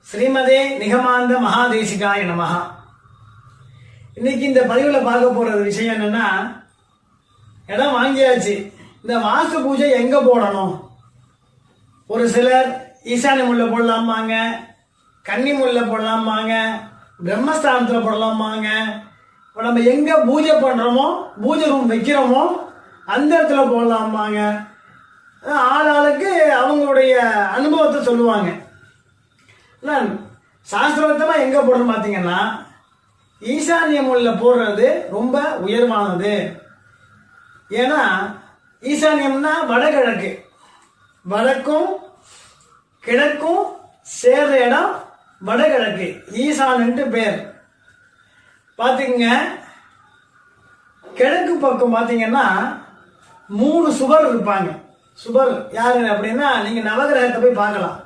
ஸ்ரீமதே நிகமாந்த மகாதேசிகாய நமஹா. இன்னைக்கு இந்த பதிவில் பார்க்க போற விஷயம் என்னன்னா, இடம் வாங்கியாச்சு, இந்த வாஸ்து பூஜை எங்க போடணும்? ஒரு சிலர் ஈசானி முல்லை போடலாமாங்க, கன்னி முல்லை போடலாமாங்க, பிரம்மஸ்தானத்தில் போடலாமாங்க. இப்போ நம்ம எங்க பூஜை பண்றோமோ, பூஜை ரூம் வைக்கிறோமோ அந்த இடத்துல போடலாமாங்க. ஆளாளுக்கு அவங்களுடைய அனுபவத்தை சொல்லுவாங்க. சாஸ்திரத்தமா எங்க போடுறோம் பார்த்தீங்கன்னா, ஈசானிய மூலையில போடுறது ரொம்ப உயர்வானது. ஏன்னா ஈசானியம்னா வடகிழக்கு, வடக்கும் கிழக்கும் சேர்ற இடம் வடகிழக்கு, ஈசான்ட்டு பேர். பாத்தீங்க, கிழக்கு பக்கம் பாத்தீங்கன்னா 3 சுவர் இருப்பாங்க. சுவர் யாரு அப்படின்னா, நீங்க நவகிரகத்தை போய் பார்க்கலாம்.